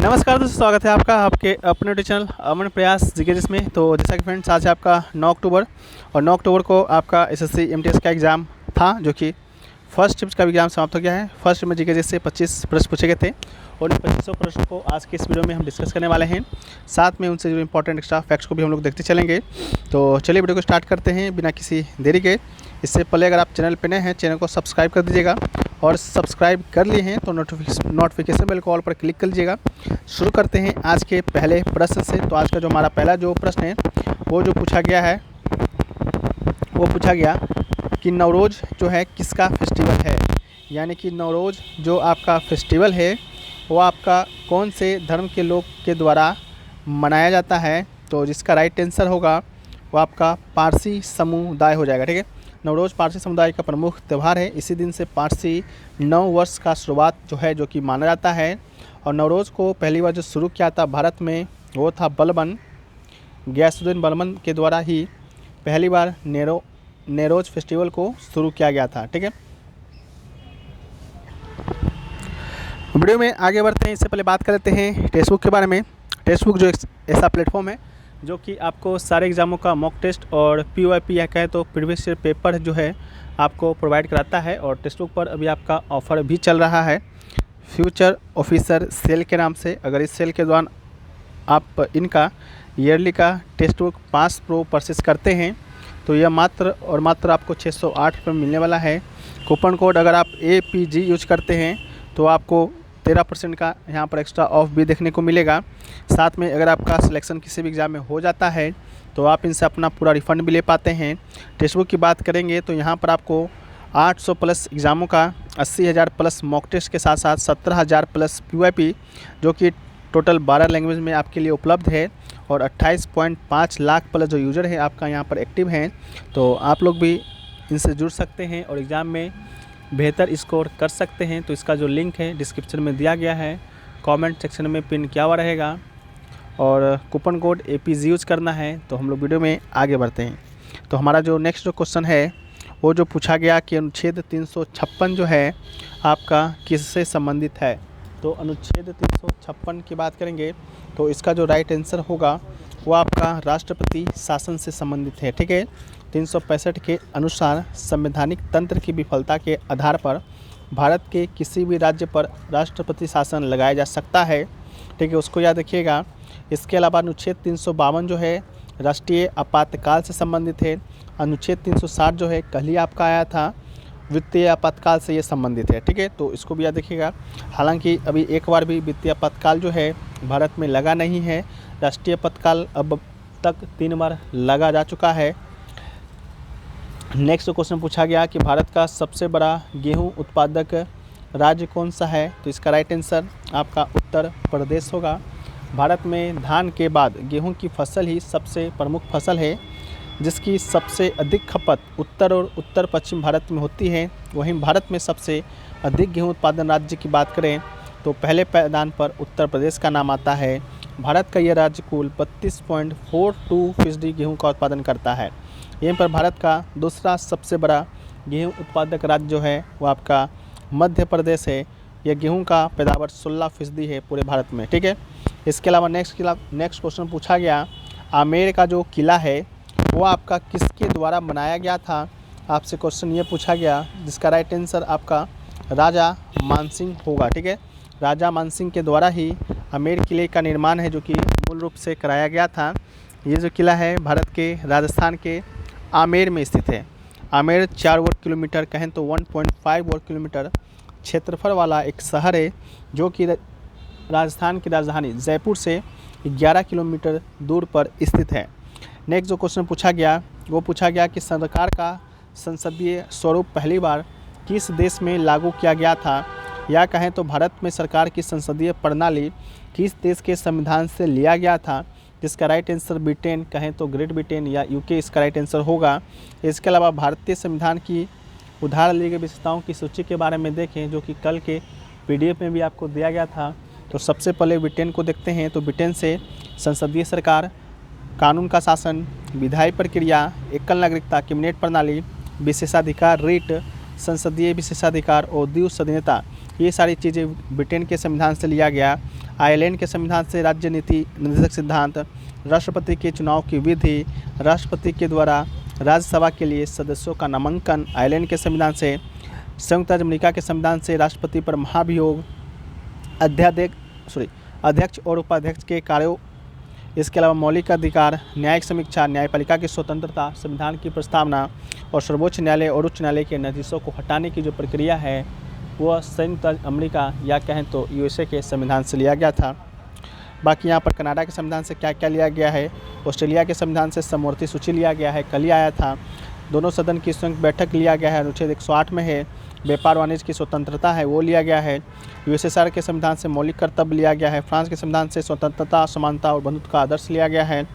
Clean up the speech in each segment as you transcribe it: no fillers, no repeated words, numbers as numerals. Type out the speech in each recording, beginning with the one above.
नमस्कार दोस्तों, स्वागत है आपका आपके अपने यूट्यूब चैनल अमन प्रयास जीके जिसमें। तो जैसा कि फ्रेंड्स, आज है आपका 9 अक्टूबर और 9 अक्टूबर को आपका एसएससी एमटीएस का एग्ज़ाम था, जो कि फर्स्ट शिफ्ट का एग्जाम समाप्त हो गया है। फर्स्ट शिफ्ट में जीके जिससे 25 प्रश्न पूछे गए थे और इन 2500 प्रश्नों को आज के इस वीडियो में हम डिस्कस करने वाले हैं। साथ में उनसे जो इंपॉर्टेंट एक्स्ट्रा फैक्ट्स को भी हम लोग देखते चलेंगे। तो चलिए वीडियो को स्टार्ट करते हैं बिना किसी देरी के। इससे पहले अगर आप चैनल पर नए हैं, चैनल को सब्सक्राइब कर दीजिएगा और सब्सक्राइब कर लिए हैं तो नोटिफिकेशन बेल को ऑल पर क्लिक कर लीजिएगा। शुरू करते हैं आज के पहले प्रश्न से। तो आज का जो हमारा पहला जो प्रश्न है वो जो पूछा गया है, वो पूछा गया कि नवरोज़ जो है किसका फेस्टिवल है। यानी कि नवरोज़ जो आपका फेस्टिवल है वो आपका कौन से धर्म के लोग के द्वारा मनाया जाता है। तो जिसका राइट आंसर होगा वो आपका पारसी समुदाय हो जाएगा। ठीक है, नवरोज़ पारसी समुदाय का प्रमुख त्यौहार है। इसी दिन से पारसी नव वर्ष का शुरुआत जो है जो कि माना जाता है। और नवरोज़ को पहली बार जो शुरू किया था भारत में वो था बलबन, गयासुद्दीन बलबन के द्वारा ही पहली बार नवरोज़ फेस्टिवल को शुरू किया गया था। ठीक है, वीडियो में आगे बढ़ते हैं। इससे पहले बात कर लेते हैं टेक्स्ट बुक के बारे में। टेक्स्ट बुक जो एक ऐसा प्लेटफॉर्म है जो कि आपको सारे एग्ज़ामों का मॉक टेस्ट और PYP या कहे तो प्रीवियस ईयर पेपर जो है आपको प्रोवाइड कराता है। और टेक्स्ट बुक पर अभी आपका ऑफ़र भी चल रहा है फ्यूचर ऑफिसर सेल के नाम से। अगर इस सेल के दौरान आप इनका ईयरली का टेक्स्ट बुक 5 प्रो परचेस करते हैं तो यह मात्र और मात्र आपको 608 रुपये मिलने वाला है। कूपन कोड अगर आप APG यूज करते हैं तो आपको 13% का यहाँ पर एक्स्ट्रा ऑफ भी देखने को मिलेगा। साथ में अगर आपका सिलेक्शन किसी भी एग्ज़ाम में हो जाता है तो आप इनसे अपना पूरा रिफ़ंड भी ले पाते हैं। टेक्स्ट बुक की बात करेंगे तो यहाँ पर आपको 800 प्लस एग्ज़ामों का, 80,000 प्लस मॉक टेस्ट के साथ साथ 17,000 प्लस PYP जो कि टोटल 12 लैंग्वेज में आपके लिए उपलब्ध है। और 28.5 लाख प्लस जो यूज़र है आपका यहाँ पर एक्टिव हैं। तो आप लोग भी इनसे जुड़ सकते हैं और एग्ज़ाम में बेहतर स्कोर कर सकते हैं। तो इसका जो लिंक है डिस्क्रिप्शन में दिया गया है, कमेंट सेक्शन में पिन किया हुआ रहेगा और कूपन कोड APG यूज़ करना है। तो हम लोग वीडियो में आगे बढ़ते हैं। तो हमारा जो नेक्स्ट जो क्वेश्चन है वो जो पूछा गया कि अनुच्छेद 356 जो है आपका किससे संबंधित है। तो अनुच्छेद 356 की बात करेंगे तो इसका जो राइट आंसर होगा वो आपका राष्ट्रपति शासन से संबंधित है। ठीक है, 365 के अनुसार संवैधानिक तंत्र की विफलता के आधार पर भारत के किसी भी राज्य पर राष्ट्रपति शासन लगाया जा सकता है। ठीक है, उसको याद रखिएगा। इसके अलावा अनुच्छेद 352 जो है राष्ट्रीय आपातकाल से संबंधित है। अनुच्छेद 360 जो है कल ही आपका आया था, वित्तीय आपातकाल से ये संबंधित है। ठीक है, तो इसको भी याद रखिएगा। हालांकि अभी एक बार भी वित्तीय आपातकाल जो है भारत में लगा नहीं है। राष्ट्रीय आपातकाल अब तक 3 बार लगा जा चुका है। नेक्स्ट क्वेश्चन पूछा गया कि भारत का सबसे बड़ा गेहूं उत्पादक राज्य कौन सा है। तो इसका राइट आंसर आपका उत्तर प्रदेश होगा। भारत में धान के बाद गेहूं की फसल ही सबसे प्रमुख फसल है, जिसकी सबसे अधिक खपत उत्तर और उत्तर पश्चिम भारत में होती है। वहीं भारत में सबसे अधिक गेहूं उत्पादन राज्य की बात करें तो पहले पायदान पर उत्तर प्रदेश का नाम आता है। भारत का यह राज्य कुल 32.42% गेहूं का उत्पादन करता है। यहीं पर भारत का दूसरा सबसे बड़ा गेहूं उत्पादक राज्य जो है वो आपका मध्य प्रदेश है। यह गेहूं का पैदावार 16% है पूरे भारत में। ठीक है, इसके अलावा नेक्स्ट क्वेश्चन पूछा गया, आमेर का जो किला है वो आपका किसके द्वारा बनाया गया था। आपसे क्वेश्चन ये पूछा गया जिसका राइट आंसर आपका राजा मानसिंह होगा। ठीक है, राजा मानसिंह के द्वारा ही आमेर किले का निर्माण है जो कि मूल रूप से कराया गया था। ये जो किला है भारत के राजस्थान के आमेर में स्थित है। आमेर 4 वर्ग किलोमीटर कहें तो 1.5 वर्ग किलोमीटर क्षेत्रफल वाला एक शहर है जो कि राजस्थान की राजधानी जयपुर से 11 किलोमीटर दूर पर स्थित है। नेक्स्ट जो क्वेश्चन पूछा गया वो पूछा गया कि सरकार का संसदीय स्वरूप पहली बार किस देश में लागू किया गया था। या कहें तो भारत में सरकार की संसदीय प्रणाली किस देश के संविधान से लिया गया था। जिसका राइट आंसर ब्रिटेन कहें तो ग्रेट ब्रिटेन या UK इसका राइट आंसर होगा। इसके अलावा भारतीय संविधान की उधार ली गई विशेषताओं की सूची के बारे में देखें जो कि कल के PDF में भी आपको दिया गया था। तो सबसे पहले ब्रिटेन को देखते हैं। तो ब्रिटेन से संसदीय सरकार, कानून का शासन, विधायी प्रक्रिया, एकल नागरिकता, कैबिनेट प्रणाली, विशेषाधिकार रीट, संसदीय विशेषाधिकार और द्विसदनीयता, ये सारी चीज़ें ब्रिटेन के संविधान से लिया गया। आयरलैंड के संविधान से राज्य नीति निर्देशक सिद्धांत, राष्ट्रपति के चुनाव की विधि, राष्ट्रपति के द्वारा राज्यसभा के लिए सदस्यों का नामांकन, आयरलैंड के संविधान से, संयुक्त राज्य अमेरिका के संविधान से राष्ट्रपति पर महाभियोग, अध्यक्ष और उपाध्यक्ष के कार्यों, इसके अलावा मौलिक अधिकार, न्यायिक समीक्षा, न्यायपालिका की स्वतंत्रता, संविधान की प्रस्तावना और सर्वोच्च न्यायालय और उच्च न्यायालय के न्यायाधीशों को हटाने की जो प्रक्रिया है वह संयुक्त राज्य अमेरिका या कहें तो यूएसए के संविधान से लिया गया था। बाकी यहाँ पर कनाडा के संविधान से क्या क्या लिया गया है, ऑस्ट्रेलिया के संविधान से समवर्ती सूची लिया गया है, कल ही आया था। दोनों सदन की संयुक्त बैठक लिया गया है, अनुच्छेद 108 में है। व्यापार वाणिज्य की स्वतंत्रता है वो लिया गया है। यूएसएसआर के संविधान से मौलिक कर्तव्य लिया गया है। फ्रांस के संविधान से स्वतंत्रता, समानता और बंधुत्व का आदर्श लिया गया है।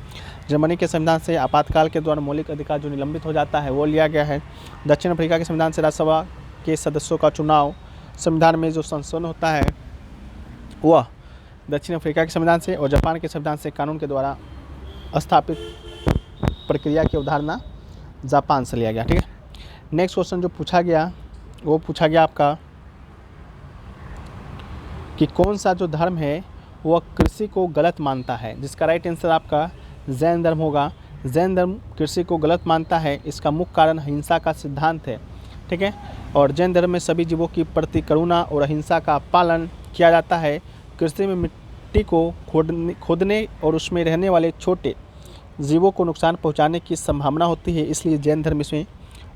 जर्मनी के संविधान से आपातकाल के दौरान मौलिक अधिकार जो निलंबित हो जाता है वो लिया गया है। दक्षिण अफ्रीका के संविधान से राज्यसभा के सदस्यों का चुनाव, संविधान में जो संशोधन होता है वह दक्षिण अफ्रीका के संविधान से, और जापान के संविधान से कानून के द्वारा स्थापित प्रक्रिया की अवधारणा जापान से लिया गया। ठीक है, नेक्स्ट क्वेश्चन जो पूछा गया वो पूछा गया आपका कि कौन सा जो धर्म है वह कृषि को गलत मानता है, जिसका राइट आंसर आपका जैन धर्म होगा। जैन धर्म कृषि को गलत मानता है, इसका मुख्य कारण अहिंसा का सिद्धांत है। ठीक है, और जैन धर्म में सभी जीवों की प्रति करुणा और अहिंसा का पालन किया जाता है। कृषि में मिट्टी को खोदने और उसमें रहने वाले छोटे जीवों को नुकसान पहुंचाने की संभावना होती है, इसलिए जैन धर्म इसमें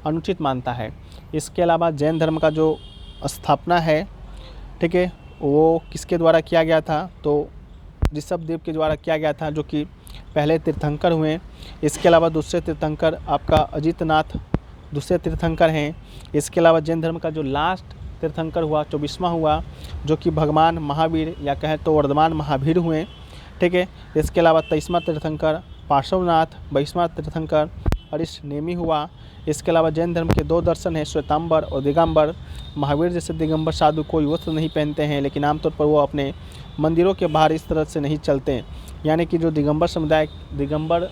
अनुचित मानता है। इसके अलावा जैन धर्म का जो स्थापना है, ठीक है, वो किसके द्वारा किया गया था, तो ऋषभदेव के द्वारा किया गया था, जो कि पहले तीर्थंकर हुए। इसके अलावा दूसरे तीर्थंकर आपका अजितनाथ दूसरे तीर्थंकर हैं। इसके अलावा जैन धर्म का जो लास्ट तीर्थंकर हुआ 24वां हुआ, जो कि भगवान महावीर या कहें तो वर्धमान महावीर हुए। ठीक है, इसके अलावा 23वां तीर्थंकर पार्श्वनाथ, 22वां तीर्थंकर अरिष्टनेमी हुआ। इसके अलावा जैन धर्म के 2 दर्शन हैं, श्वेतांबर और दिगंबर। महावीर जैसे दिगंबर साधु कोई वस्त्र नहीं पहनते हैं, लेकिन आमतौर पर वो अपने मंदिरों के बाहर इस तरह से नहीं चलते, यानी कि जो दिगंबर समुदाय दिगंबर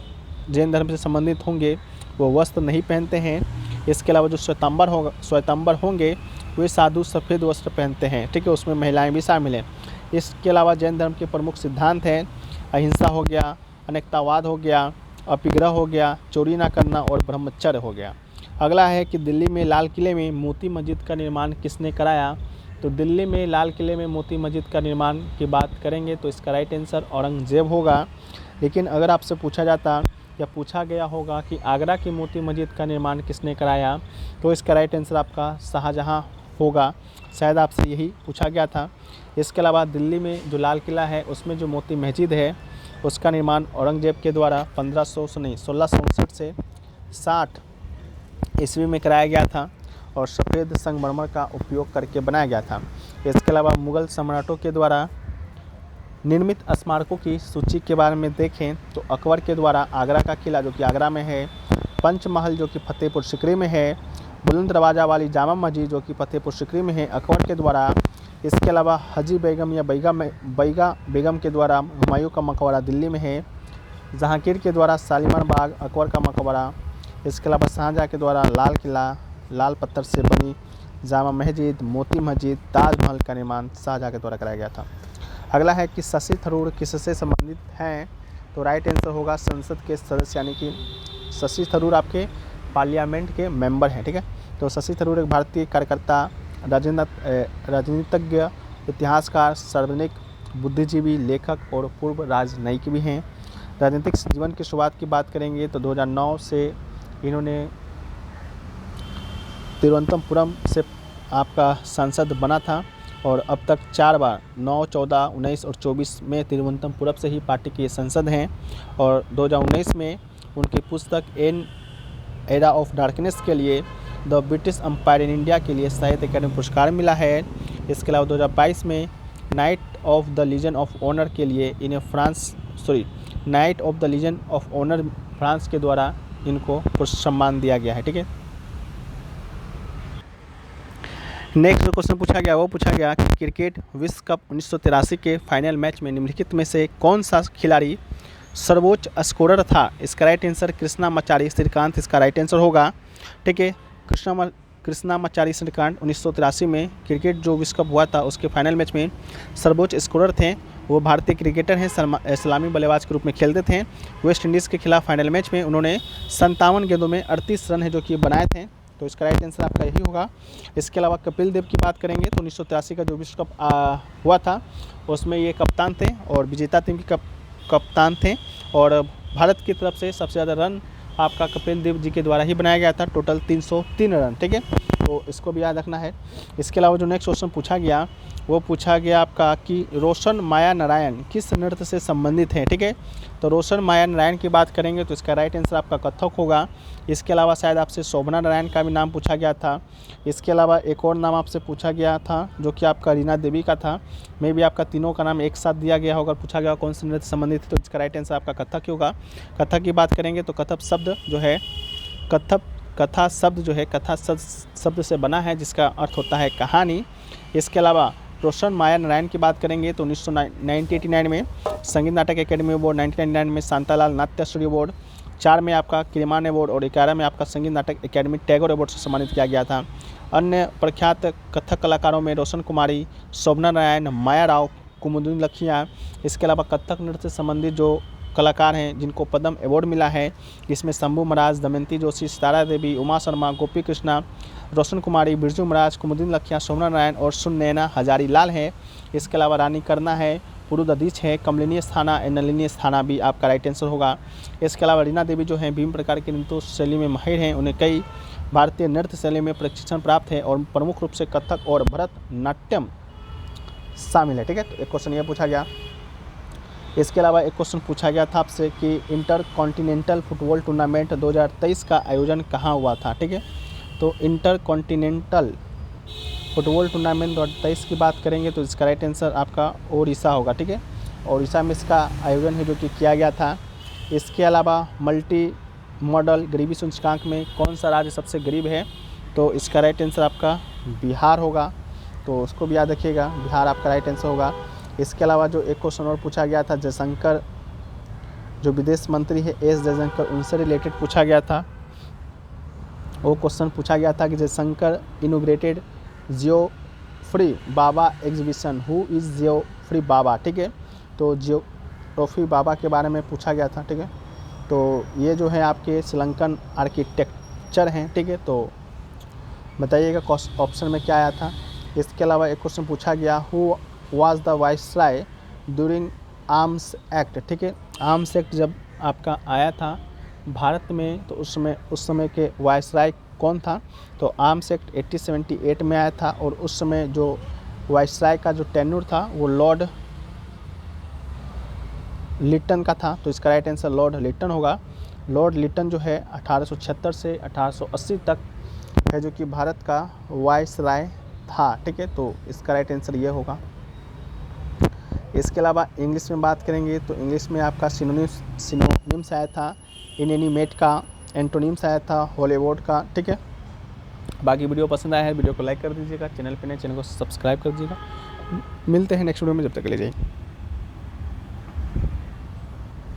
जैन धर्म से संबंधित होंगे वो वस्त्र नहीं पहनते हैं। इसके अलावा जो श्वेतांबर होंगे वे साधु सफ़ेद वस्त्र पहनते हैं। ठीक है, उसमें महिलाएं भी शामिल हैं। इसके अलावा जैन धर्म के प्रमुख सिद्धांत हैं अहिंसा हो गया, अनेकतावाद हो गया, अपिग्रह हो गया, चोरी ना करना और ब्रह्मचर्य हो गया। अगला है कि दिल्ली में लाल किले में मोती मस्जिद का निर्माण किसने कराया, तो दिल्ली में लाल किले में मोती मस्जिद का निर्माण की बात करेंगे तो इसका राइट आंसर औरंगजेब होगा। लेकिन अगर आपसे पूछा जाता या पूछा गया होगा कि आगरा की मोती मस्जिद का निर्माण किसने कराया, तो इसका राइट आंसर आपका शाहजहां होगा। शायद आपसे यही पूछा गया था। इसके अलावा दिल्ली में जो लाल किला है उसमें जो मोती मस्जिद है उसका निर्माण औरंगजेब के द्वारा 1659 से 60 ईस्वी में कराया गया था और सफ़ेद संगमरमर का उपयोग करके बनाया गया था। इसके अलावा मुग़ल सम्राटों के द्वारा निर्मित स्मारकों की सूची के बारे में देखें तो अकबर के द्वारा आगरा का किला जो कि आगरा में है, पंचमहल जो कि फतेहपुर सिकरी में है, बुलंद दरवाज़ा वाली जामा मस्जिद जो कि फतेहपुर सिकरी में है अकबर के द्वारा। इसके अलावा हाजी बेगम या बैगा बेगम के द्वारा हुमायूं का मकबरा दिल्ली में है, जहांगीर के द्वारा शालीमार बाग अकबर का मकबरा। इसके अलावा शाहजहाँ के द्वारा लाल किला, लाल पत्थर से बनी जामा मस्जिद, मोती मस्जिद, ताजमहल का निर्माण शाहजहाँ के द्वारा कराया गया था। अगला है कि शशि थरूर किससे संबंधित हैं, तो राइट आंसर होगा संसद के सदस्य, यानी कि शशि थरूर आपके पार्लियामेंट के मेंबर हैं। ठीक है, तो शशि थरूर एक भारतीय कार्यकर्ता, राजनीतिज्ञ, इतिहासकार, सार्वजनिक बुद्धिजीवी, लेखक और पूर्व राजनयिक भी हैं। राजनीतिक जीवन की शुरुआत की बात करेंगे तो 2009 से इन्होंने तिरुवनंतपुरम से आपका सांसद बना था और अब तक 4 बार 9, 14, 19 और 24 में तिरुवनंतपुरम से ही पार्टी के सांसद हैं। और 2019 में उनकी पुस्तक एन एरा ऑफ डार्कनेस के लिए the British Empire in India के लिए साहित्य अकादमी पुरस्कार मिला है। इसके अलावा 2022 में knight of the Legion of Honour के लिए इन्हें knight of the Legion of Honour France के द्वारा इनको सम्मान दिया गया है। ठीक है, नेक्स्ट जो क्वेश्चन पूछा गया वो पूछा गया कि क्रिकेट विश्व कप 1983 के फाइनल मैच में निम्नलिखित में से कौन सा खिलाड़ी सर्वोच्च स्कोरर था। इसका राइट आंसर कृष्णामाचारी श्रीकांत इसका राइट आंसर होगा। ठीक है, कृष्णामाचारी श्रीकांत 1983 में क्रिकेट जो विश्व कप हुआ था उसके फाइनल मैच में सर्वोच्च स्कोरर थे वो भारतीय क्रिकेटर हैं, सलामी बल्लेबाज के रूप में खेलते थे। वेस्ट इंडीज़ के खिलाफ फाइनल मैच में उन्होंने 57 गेंदों में 38 रन है जो कि बनाए थे। तो इसका राइट आंसर आपका यही होगा। इसके अलावा कपिल देव की बात करेंगे तो 1983 का जो विश्व कप हुआ था उसमें ये कप्तान थे और विजेता टीम के कप्तान थे, और भारत की तरफ से सबसे ज़्यादा रन आपका कपिल देव जी के द्वारा ही बनाया गया था, टोटल 303 रन। ठीक है, तो इसको भी याद रखना है। इसके अलावा जो नेक्स्ट क्वेश्चन पूछा गया वो पूछा गया आपका कि रोशन माया नारायण किस नृत्य से संबंधित हैं। ठीक है, तो रोशन माया नारायण की बात करेंगे तो इसका राइट आंसर आपका कथक होगा। इसके अलावा शायद आपसे शोभना नारायण का भी नाम पूछा गया था। इसके अलावा एक और नाम आपसे पूछा गया था जो कि आपका रीना देवी का था। मे भी आपका तीनों का नाम एक साथ दिया गया होगा, पूछा गया कौन से नृत्य से संबंधित है, तो इसका राइट आंसर आपका कथक ही होगा। कथक की बात करेंगे तो कथक शब्द जो है कथा शब्द से बना है जिसका अर्थ होता है कहानी। इसके अलावा रोशन माया नारायण की बात करेंगे तो 1989 में संगीत नाटक एकेडमी अवार्ड, 1999 में शांतालाल नाट्यश्री अवार्ड, 4 में आपका किरमान अवार्ड और 11 में आपका संगीत नाटक एकेडमी टैगोर अवार्ड से सम्मानित किया गया था। अन्य प्रख्यात कथक कलाकारों में रोशन कुमारी, शोभना नारायण, माया राव, कुमुदिनी लखिया। इसके अलावा कथक नृत्य से संबंधित जो कलाकार हैं जिनको पद्म अवार्ड मिला है, इसमें शंभू महाराज, दमयंती जोशी, सितारा देवी, उमा शर्मा, गोपी कृष्णा, रोशन कुमारी, बिरजू महाराज, कुमुदिनी लखिया, शोभना नारायण और सुनैना हजारीलाल है। इसके अलावा रानी करना है, पुरुदधीच है, कमलिनी स्थाना, नलिनी स्थाना भी आपका राइट आंसर होगा। इसके अलावा रीना देवी जो हैं विभिन्न प्रकार के नृत्य शैली में माहिर हैं, उन्हें कई भारतीय नृत्य शैली में प्रशिक्षण प्राप्त है और प्रमुख रूप से कथक और भरतनाट्यम शामिल है। ठीक है, तो एक क्वेश्चन ये पूछा गया। इसके अलावा एक क्वेश्चन पूछा गया था आपसे कि इंटर कॉन्टिनेंटल फुटबॉल टूर्नामेंट 2023 का आयोजन कहाँ हुआ था। ठीक है, तो इंटर कॉन्टिनेंटल फुटबॉल टूर्नामेंट 2023 की बात करेंगे तो इसका राइट आंसर आपका ओडिशा होगा। ठीक है, ओडिशा में इसका आयोजन है जो कि किया गया था। इसके अलावा मल्टी मॉडल गरीबी सूचकांक में कौन सा राज्य सबसे गरीब है, तो इसका राइट आंसर आपका बिहार होगा, तो उसको भी याद रखिएगा, बिहार आपका राइट आंसर होगा। इसके अलावा जो एक क्वेश्चन और पूछा गया था, जयशंकर जो विदेश मंत्री है एस जयशंकर, उनसे रिलेटेड पूछा गया था। वो क्वेश्चन पूछा गया था कि Jaishankar inaugurated Geoffrey Bawa exhibition, who is Geoffrey Bawa. ठीक है, तो जियोफ्री बाबा के बारे में पूछा गया था। ठीक है, तो ये जो है आपके श्रीलंकन आर्किटेक्चर हैं। ठीक है, तो बताइएगा ऑप्शन में क्या आया था। इसके अलावा एक क्वेश्चन पूछा गया, who was the viceroy during arms act. ठीक है, आर्म्स एक्ट जब आपका आया था भारत में तो उस समय के वाइसराय कौन था, तो आर्म्स एक्ट 1878 में आया था और उस समय जो वाइसराय का जो टेन्योर था वो लॉर्ड लिटन का था, तो इसका राइट आंसर लॉर्ड लिटन होगा। लॉर्ड लिटन जो है 1876 से 1880 तक है जो कि भारत का वाइसराय था। ठीक है, तो इसका राइट आंसर ये होगा। इसके अलावा इंग्लिश में बात करेंगे तो इंग्लिश में आपका सिनोनिम्स आया था, इनएनिमेट का, एंटोनिम्स आया था, हॉलीवुड का। ठीक है, बाकी वीडियो पसंद आया है वीडियो को लाइक कर दीजिएगा, चैनल पे नए चैनल को सब्सक्राइब कर दीजिएगा। मिलते हैं नेक्स्ट वीडियो में, जब तक के लिए जय।